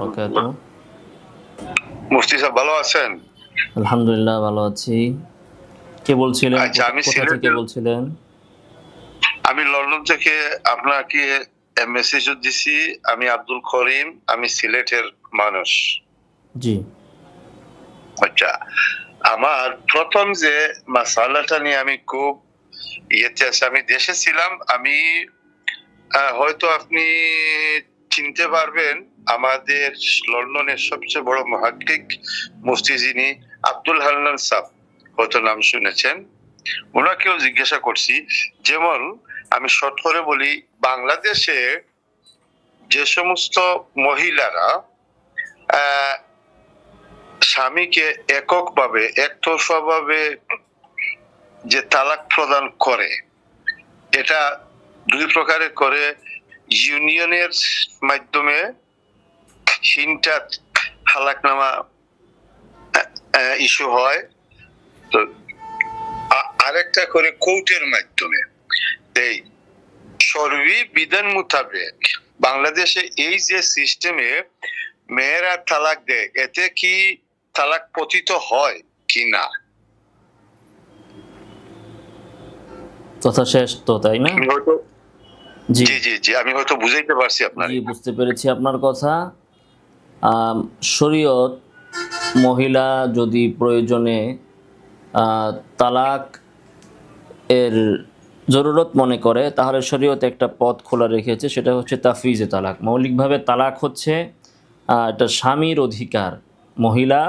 বারাকাতুহু। মুফতি সাহেব ভালো আছেন? আলহামদুলিল্লাহ ভালো আছি। কে বলছিলেন? আচ্ছা, আমি কোথা থেকে সিলেটের, বলছিলেন? আমি লন্ডন থেকে আপনাকে মেসেজ দিছি। আমি আব্দুল করিম, আমি সিলেটের মানুষ। জি আচ্ছা, আমার প্রথম যে মাসালাটা নিয়ে আমি খুব ইয়েতে আছি, আমি দেশে ছিলাম। আমি হয়তো আপনি চিনতে পারবেন, আমাদের লন্ডনের সবচেয়ে বড় মুহাক্কিক মুফতি যিনি আব্দুল হান্নান সাহেব, হয়তো নাম শুনেছেন। ওনাকেও জিজ্ঞাসা করছি, যেমন আমি শর্ট করে বলি, বাংলাদেশে যে সমস্ত মহিলারা স্বামীকে এককভাবে একতরফাভাবে যে তালাক প্রদান করে, এটা দুই প্রকারে করে। ইউনিয়নের মাধ্যমে হিনটা তালাকনামা ইস্যু হয়, তো আরেকটা করে কোর্টের মাধ্যমে। এই সর্বি বিধান মোতাবেক বাংলাদেশে এই যে সিস্টেমে মেয়েরা তালাক দেয়, এতে কি তালাক পতিত হয় কি না? কথা শেষ তো, তাই না? জি জি জি, আমি হয়তো বুঝাইতে পারছি আপনার। জি, বুঝতে পেরেছি আপনার কথা। শরীয়ত মহিলা যদি প্রয়োজনে তালাক এর জরুরত মনে করে, তাহলে শরীয়ত একটা পথ খোলা রেখেছে, সেটা হচ্ছে তাফরিজে তালাক। মৌলিকভাবে তালাক হচ্ছে এটা স্বামীর অধিকার, মহিলা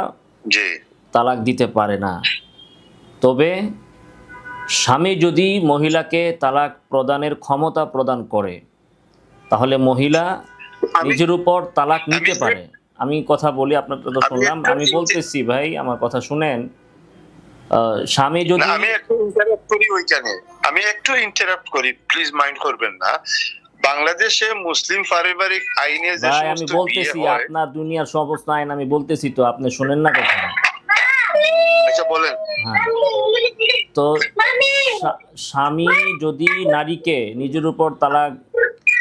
জি, তালাক দিতে পারে না। তবে স্বামী যদি মহিলাকে তালাক প্রদানের ক্ষমতা প্রদান করে, তাহলে মহিলা নিজের উপর তালাক নিতে পারে। আমি কথা বলি, আপনার তো শুনলাম, আমি বলতেছি ভাই, আমার কথা শুনেন। স্বামী যদি, আমি একটু ইন্টারাপ্ট করি ওইখানে, আমি একটু ইন্টারাপ্ট করি, প্লিজ মাইন্ড করবেন না। বাংলাদেশে মুসলিম পারিবারিক আইনে যে ভাই আমি সমস্ত বিয়ে বলতেছি, হয়, আপনার দুনিয়ার সমস্ত আইন আমি বলতেছি, তো আপনি শুনেন না কথা? আচ্ছা বলেন। হ্যাঁ, তো স্বামী যদি নারীকে নিজের উপর তালাক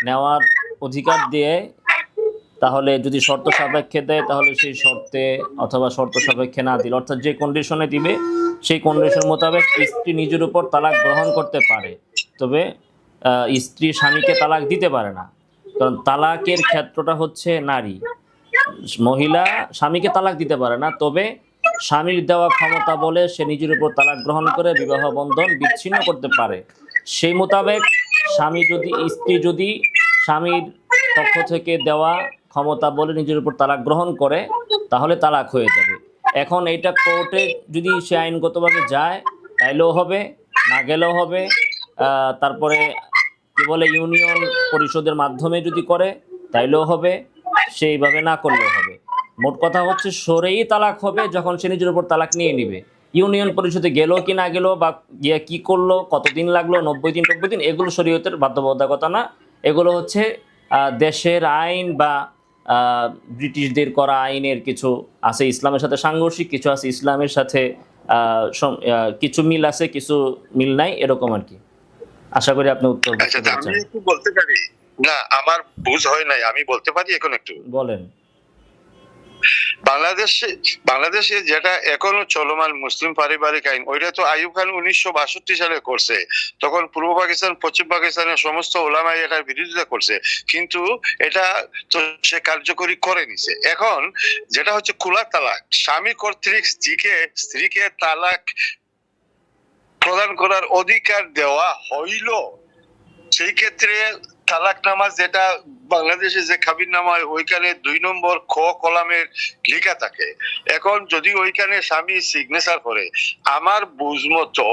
নেওয়ার অধিকার দেয়, তাহলে যদি শর্ত সাপেক্ষে দেয়, তাহলে সেই শর্তে, অথবা শর্ত সাপেক্ষে না দিলে, অর্থাৎ যে কন্ডিশনে দিবে সেই কন্ডিশন মোতাবেক স্ত্রী নিজের উপর তালাক গ্রহণ করতে পারে। তবে স্ত্রী স্বামীকে তালাক দিতে পারে না, কারণ তালাকের ক্ষেত্রটা হচ্ছে নারী। মহিলা স্বামীকে তালাক দিতে পারে না, তবে স্বামীর দেওয়া ক্ষমতা বলে সে নিজের উপর তালাক গ্রহণ করে বিবাহ বন্ধন বিচ্ছিন্ন করতে পারে। সেই মোতাবেক স্ত্রী যদি স্বামীর পক্ষ থেকে দেওয়া ক্ষমতা বলে নিজের উপর তালাক গ্রহণ করে, তাহলে তালাক হয়ে যাবে। এখন এইটা কোর্টে যদি সে আইনগতভাবে যায়, তাইলেও হবে, না গেলেও হবে। তারপরে কি বলে, ইউনিয়ন পরিষদের মাধ্যমে যদি করে তাইলেও হবে, সেইভাবে না করলেও হবে। মোট কথা হচ্ছে সরেই তালাক হবে যখন সে নিজের উপর তালাক নিয়ে নিবে। ইউনিয়ন পরিষদে গেল কি না গেল, বা গিয়ে কি করলো, কতদিন লাগলো, 90 দিন 90 দিন, এগুলো শরীয়তের বাধ্যবাধকতা না। এগুলো হচ্ছে দেশের আইন বা ব্রিটিশদের করা আইনের কিছু আছে ইসলামের সাথে সাংঘর্ষিক, কিছু আছে ইসলামের সাথে কিছু মিল আছে, কিছু মিল নাই, এরকম আর কি। আশা করি আপনি উত্তর বুঝতে আচ্ছা, পেরেছেন। আমি একটু বলতে পারি? না, আমার বুঝ হয় নাই, আমি বলতে পারি এখন একটু। বলেন। বাংলাদেশে বাংলাদেশে যেটা এখনো চলমান মুসলিম পারিবারিক আইন, ওইটা তো আইয়ুব খান 1962 সালে করছে। তখন পূর্ব পাকিস্তান, পশ্চিম পাকিস্তানের সমস্ত ওলামাই এটার বিরোধিতা করছে, কিন্তু এটা তো সে কার্যকরী করে নিছে। এখন যেটা হচ্ছে খোলা তালাক, স্বামী কর্তৃক স্ত্রীকে তালাক প্রদান করার অধিকার দেওয়া হইল, সেই ক্ষেত্রে তালাকনামা যেটা বাংলাদেশে যে কাবিননামা হয়, ওইখানে 2 নম্বর খ কলামের লেখা থাকে। এখন যদি ওইখানে স্বামী সিগনেচার করে, আমার বুঝ মতো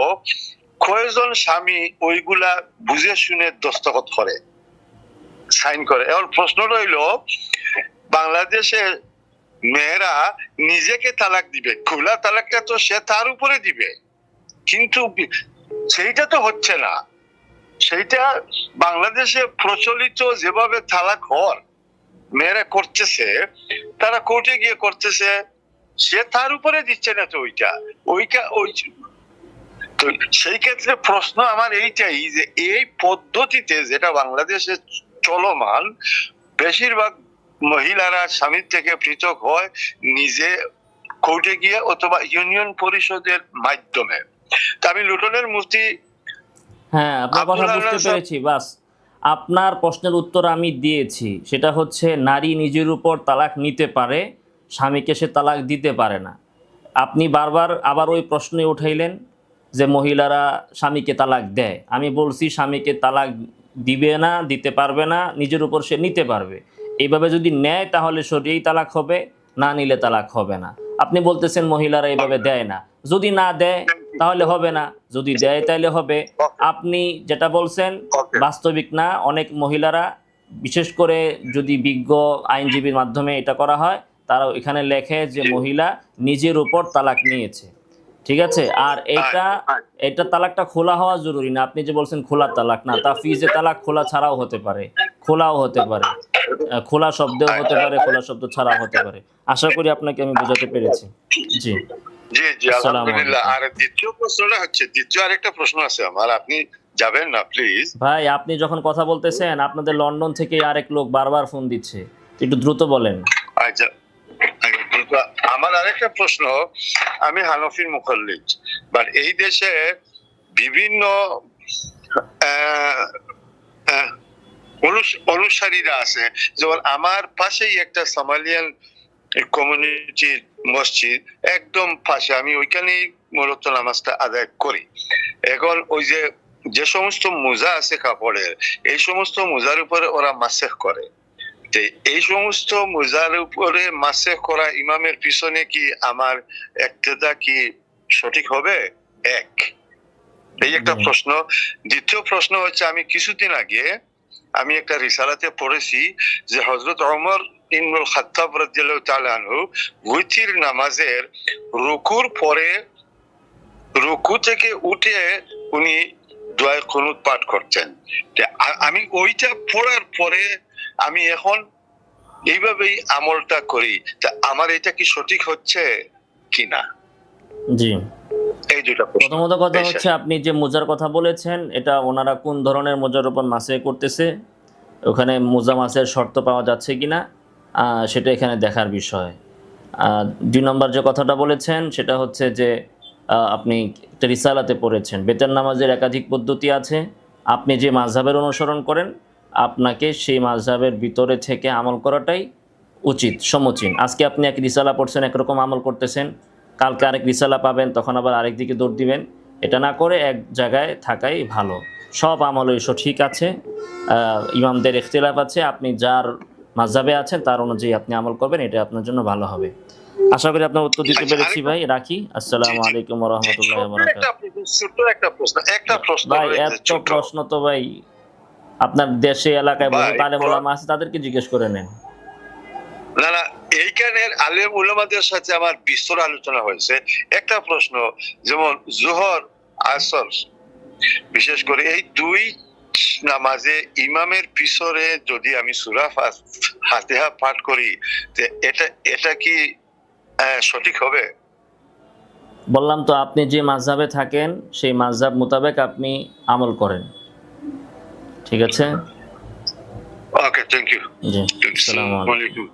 কয়জন স্বামী ওইগুলা বুঝে শুনে দস্তখত করে, সাইন করে? এখন প্রশ্ন রইল, বাংলাদেশে মেয়েরা নিজেকে তালাক দিবে, খোলা তালাকটা তো সে তার উপরে দিবে, কিন্তু সেইটা তো হচ্ছে না। সেইটা বাংলাদেশে প্রচলিত যেভাবে তালাক হওয়ার মেয়েরা করতেছে, তারা কোর্টে গিয়ে করতেছে, সে তার উপরে দিচ্ছে না, তো তো সেই ক্ষেত্রে প্রশ্ন আমার এইটাই, যে এই পদ্ধতিতে যেটা বাংলাদেশে চলমান, বেশিরভাগ মহিলারা স্বামীর থেকে পৃথক হয় নিজে কোর্টে গিয়ে অথবা ইউনিয়ন পরিষদের মাধ্যমে। তা আমি লুটনের মুফতি হ্যাঁ, আপনার কথা আব্দুল বুঝতে হান্নান সাহেব, পেরেছি। বাস আপনার প্রশ্নের উত্তর আমি দিয়েছি। সেটা হচ্ছে নারী নিজের উপর তালাক নিতে পারে, স্বামীকে সে তালাক দিতে পারে না। আপনি বারবার আবার ওই প্রশ্নে উঠাইলেন যে মহিলারা স্বামীকে তালাক দেয়। আমি বলছি স্বামীকে তালাক দিবে না, দিতে পারবে না, নিজের উপর সে নিতে পারবে। এইভাবে যদি নেয় তাহলে সরিয়েই তালাক হবে, না নিলে তালাক হবে না। আপনি বলতেছেন মহিলারা এইভাবে দেয় না। যদি না দেয় তাহলে হবে না, যদি দেয় তাহলে হবে। আপনি যেটা বলছেন Okay. বাস্তবিক না। অনেক মহিলারা, বিশেষ করে যদি বিজ্ঞ আইনজীবীর মাধ্যমে এটা করা হয়, তারা এখানে লেখে যে মহিলা নিজের উপর তালাক নিয়েছে। ঠিক আছে? আর এটা তালাকটা খোলা হওয়া জরুরি না। আপনি যে বলছেন খোলা তালাক, না, তাফিজে তালাক খোলা ছাড়াও হতে পারে, খোলাও হতে পারে, খোলা শব্দেও হতে পারে, খোলা শব্দ ছাড়াও হতে পারে। আশা করি আপনাকে আমি বোঝাতে পেরেছি। জি, জি জি, আসসালামু আলহামদুলিল্লাহ। আলাইকুম। আর দ্বিতীয় প্রশ্নটা হচ্ছে, দ্বিতীয় আরেকটা প্রশ্ন আছে আমার, আপনি যাবেন না প্লিজ? ভাই, আপনি যখন কথা বলতেছেন আপনাদের লন্ডন থেকে আরেক লোক বারবার ফোন দিচ্ছে, একটু দ্রুত বলেন। আচ্ছা, আমার আরেকটা প্রশ্ন, আমি হানফির মুখল্লিদ, বাট এই দেশে বিভিন্ন আহ, আহ, অনুসারীরা আছে। যেমন আমার পাশেই একটা সোমালিয়ান কমিউনিটির মসজিদ, একদম পাশে, আমি ওইখানেই মূলত নামাজটা আদায় করি। এখন ওই যে যে সমস্ত মোজা আছে কাপড়ের, এই সমস্ত মোজার উপরে ওরা মাসেহ করে। তো এই সমস্ত মোজার উপরে মাসেহ করা ইমামের পিছনে কি আমার ইক্তেদা কি সঠিক হবে? এক, এই একটা প্রশ্ন। দ্বিতীয় প্রশ্ন হচ্ছে, আমি কিছুদিন আগে আমি একটা রিসালাতে পড়েছি যে হযরত ওমর ইবনুল খাত্তাব রাদিয়াল্লাহু তাআলা আনহু উইতির নামাজের রুকুর পরে, রুকু থেকে উঠে উনি দোয়া কুনুত পাঠ করতেন। আমি ওইটা পড়ার পরে আমি এখন এইভাবেই আমলটা করি। তা আমার এটা কি সঠিক হচ্ছে কিনা? জি, এই দুটো প্রশ্ন। প্রথমত কথা হচ্ছে, আপনি যে মোজার কথা বলেছেন, এটা ওনারা কোন ধরনের মোজার উপর মাসে করতেছে, ওখানে মোজা মাসের শর্ত পাওয়া যাচ্ছে কিনা, সেটা এখানে দেখার বিষয়। 2 নম্বর যে কথাটা বলেছেন সেটা হচ্ছে যে আপনি একটা রিসালাতে পড়েছেন বেতের নামাজের একাধিক পদ্ধতি আছে। আপনি যে মাযহাবের অনুসরণ করেন, আপনাকে সেই মাযহাবের ভিতরে থেকে আমল করাটাই উচিত, সমীচীন। আজকে আপনি এক রিসালা পড়ছেন, একরকম আমল করতেছেন, কালকে আরেক রিসালা পাবেন, তখন আবার আরেক দিকে দৌড় দিবেন। এটা না করে এক জায়গায় থাকাই ভালো। সব আমলই সঠিক আছে, ইমামদের ইখতিলাফ আছে, আপনি যার মাযহাবে আছেন তার অনুযায়ী আপনি আমল করবেন, এটা আপনার জন্য ভালো হবে। আশা করি আপনার উত্তর দিতে পেরেছি ভাই। রাখি। আসসালামু আলাইকুম ওয়া রাহমাতুল্লাহি ওয়া বারাকাতুহু। ছোট্ট একটা প্রশ্ন ভাই, রয়েছে, এত ছোট্ট। প্রশ্ন তো ভাই আপনার দেশে এলাকায় বহু ভাই, আলেম ওলামা আছে, তাদেরকে জিজ্ঞেস করে নেন। না না, এইখানের আলেম উলামাদের সাথে আমার বিস্তর আলোচনা হয়েছে। একটা প্রশ্ন, যেমন জোহর আসর, বিশেষ করে এই দুই নামাজে ইমামের পিছনে যদি আমি সূরা ফাতিহা পাঠ করি, তো এটা কি সঠিক হবে? বললাম তো, আপনি যে মাযহাবে থাকেন সেই মাযহাব মোতাবেক আপনি আমল করেন। ঠিক আছে? ওকে, থ্যাংক ইউ। জি, আসসালামু আলাইকুম। আলাইকুম।